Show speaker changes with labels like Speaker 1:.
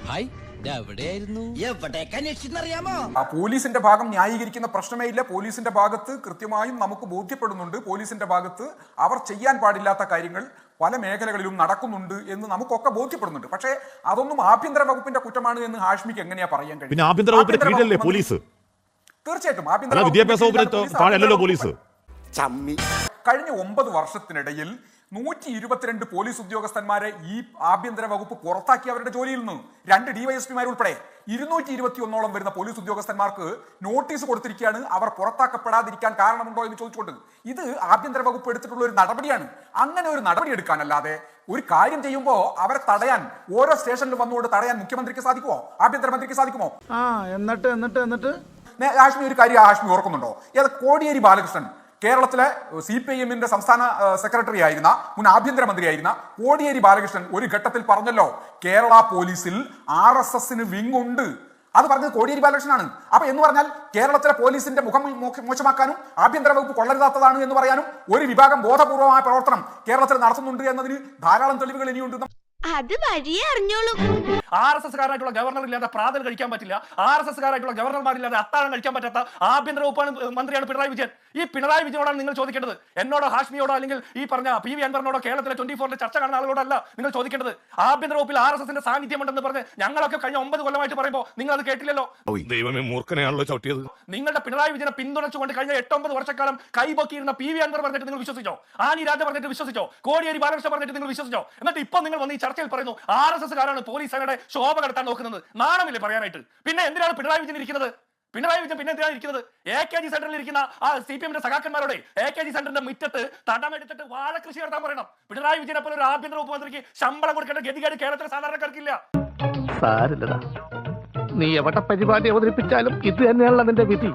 Speaker 1: Hi, എവിടെയായിരുന്നു?
Speaker 2: എവിടേക്ക് അന്വേഷിച്ചെന്നറിയാമോ?
Speaker 3: ആ പോലീസിന്റെ ഭാഗം ന്യായീകരിക്കുന്ന പ്രശ്നമേ ഇല്ല. പോലീസിന്റെ ഭാഗത്ത് കൃത്യമായും നമുക്ക് ബോധ്യപ്പെടുന്നുണ്ട്. പോലീസിന്റെ ഭാഗത്ത് അവർ ചെയ്യാൻ പാടില്ലാത്ത കാര്യങ്ങൾ പല മേഖലകളിലും നടക്കുന്നുണ്ട് എന്ന് നമുക്കൊക്കെ ബോധ്യപ്പെടുന്നുണ്ട്. പക്ഷേ അതൊന്നും ആഭ്യന്തര വകുപ്പിന്റെ കുറ്റമാണ് എന്ന് ഹാഷ്മിക്ക് എങ്ങനെയാ പറയാൻ കഴിയും?
Speaker 4: പിന്നെ ആഭ്യന്തര വകുപ്പിന്റെ കീഴിലല്ലേ പോലീസ്?
Speaker 3: തീർച്ചയായിട്ടും
Speaker 4: വിദ്യാഭ്യാസ വകുപ്പിന് താഴെയല്ലല്ലോ പോലീസ്.
Speaker 3: കഴിഞ്ഞ 9 വർഷത്തിനിടയിൽ 122 പോലീസ് ഉദ്യോഗസ്ഥന്മാരെ ഈ ആഭ്യന്തര വകുപ്പ് പുറത്താക്കി അവരുടെ ജോലിയിൽ നിന്ന്. 2 ഡിവൈഎസ്പിമാർ ഉൾപ്പെടെ 221ഓളം വരുന്ന പോലീസ് ഉദ്യോഗസ്ഥന്മാർക്ക് നോട്ടീസ് കൊടുത്തിരിക്കുകയാണ്. അവർ പുറത്താക്കപ്പെടാതിരിക്കാൻ കാരണമുണ്ടോ എന്ന് ചോദിച്ചുകൊണ്ട്. ഇത് ആഭ്യന്തര വകുപ്പ് എടുത്തിട്ടുള്ള ഒരു നടപടിയാണ്. അങ്ങനെ ഒരു നടപടി എടുക്കാനല്ലാതെ ഒരു കാര്യം ചെയ്യുമ്പോൾ അവരെ തടയാൻ, ഓരോ സ്റ്റേഷനിൽ വന്നുകൊണ്ട് തടയാൻ മുഖ്യമന്ത്രിക്ക് സാധിക്കുമോ? ആഭ്യന്തരമന്ത്രിക്ക് സാധിക്കുമോ?
Speaker 5: എന്നിട്ട്
Speaker 3: ഹാഷ്മി ഒരു കാര്യം ഹാഷ്മി ഓർക്കുന്നുണ്ടോ? കോടിയേരി ബാലകൃഷ്ണൻ കേരളത്തിലെ CPIM-ന്റെ സംസ്ഥാന സെക്രട്ടറി ആയിരുന്ന, മുൻ ആഭ്യന്തരമന്ത്രിയായിരുന്ന കോടിയേരി ബാലകൃഷ്ണൻ ഒരു ഘട്ടത്തിൽ പറഞ്ഞല്ലോ, കേരള പോലീസിൽ RSSന് വിങ് ഉണ്ട്. അത് പറഞ്ഞത് കോടിയേരി ബാലകൃഷ്ണനാണ്. അപ്പൊ എന്ന് പറഞ്ഞാൽ കേരളത്തിലെ പോലീസിന്റെ മുഖം മോശമാക്കാനും ആഭ്യന്തര വകുപ്പ് കൊള്ളരുതാത്തതാണ് എന്ന് പറയാനും ഒരു വിഭാഗം ബോധപൂർവമായ പ്രവർത്തനം കേരളത്തിൽ നടത്തുന്നുണ്ട് എന്നതിന് ധാരാളം തെളിവുകൾ ഇനിയുണ്ട്.
Speaker 6: അത് വഴിയേ അറിഞ്ഞോളൂ.
Speaker 7: RSSകാരായിട്ടുള്ള ഗവർണർ ഇല്ലാതെ പ്രാതൽ കഴിക്കാൻ പറ്റില്ല, RSSകാരായിട്ടുള്ള ഗവർണർമാരില്ലാതെ അത്താഴം കഴിക്കാൻ പറ്റാത്ത ആഭ്യന്തര വകുപ്പാണ് മന്ത്രിയാണ് പിണറായി വിജയൻ. ഈ പിണറായി വിജയനോടാണ് നിങ്ങൾ ചോദിക്കേണ്ടത്. എന്നോടോ ഹാഷ്മിയോടോ അല്ലെങ്കിൽ ഈ പറഞ്ഞ PV അൻവറിനോടോ കേരളത്തിലെ 24 ചർച്ച കാണുന്ന ആളുകളോടല്ല നിങ്ങൾ ചോദിക്കേണ്ടത്. ആഭ്യന്തര വകുപ്പിൽ RSSന്റെ സാന്നിധ്യമുണ്ടെന്ന് പറഞ്ഞ് ഞങ്ങളൊക്കെ കഴിഞ്ഞ 9 കൊല്ലമായിട്ട് പറയുമ്പോൾ നിങ്ങൾ അത് കേട്ടില്ലല്ലോ.
Speaker 4: ദൈവമേ, മൂർഖനെയാണല്ലോ ചവിട്ടിയത്.
Speaker 7: നിങ്ങളുടെ പിണറായി വിജയനെ പിന്തുണച്ചുകൊണ്ട് കഴിഞ്ഞ 8-9 വർഷക്കാലം കൈപൊക്കിയിരുന്ന PV അൻവർ പറഞ്ഞിട്ട് നിങ്ങൾ വിശ്വസിച്ചോ? ആനി രാജ പറഞ്ഞിട്ട് വിശ്വസിച്ചോ? കോടിയേരി ബാലകൃഷ്ണൻ പറഞ്ഞിട്ട് നിങ്ങൾ വിശ്വസിച്ചോ? എന്നിട്ട് ഇപ്പൊ നിങ്ങൾ വന്ന് ഈ ചർച്ചയിൽ പറയുന്നു RSSകാരാണ് പോലീസ് സേനയുടെ ശോഭ കടത്താൻ നോക്കുന്നത്. നാണമില്ലേ പറയാനായിട്ട്? പിന്നെ എന്തിനാണ് പിണറായി വിജയൻ ഇരിക്കുന്നത്? പിണറായി വിജയൻ പിന്നെ എന്തിനാണ് ഇരിക്കുന്നത്? AKG സെന്ററിൽ ഇരിക്കുന്ന ആ CPM-ന്റെ സഖാക്കന്മാരോടെ AKG സെന്ററിന്റെ മുറ്റത്ത് തടമെടുത്തിട്ട് വാഴകൃഷി നടത്താൻ പറയണം. പിണറായി വിജയനെ പോലെ ഒരു ആഭ്യന്തര വകുപ്പ് മന്ത്രിക്ക് ശമ്പളം കൊടുക്കേണ്ട ഗതികേട് കേരളത്തിലെ സാധാരണക്കാർക്കില്ല.
Speaker 5: സാരില്ലടാ, നീ എവിടെ പരിപാടി അവതരിപ്പിച്ചാലും ഇത് തന്നെയാണല്ലോ നിന്റെ വിധി.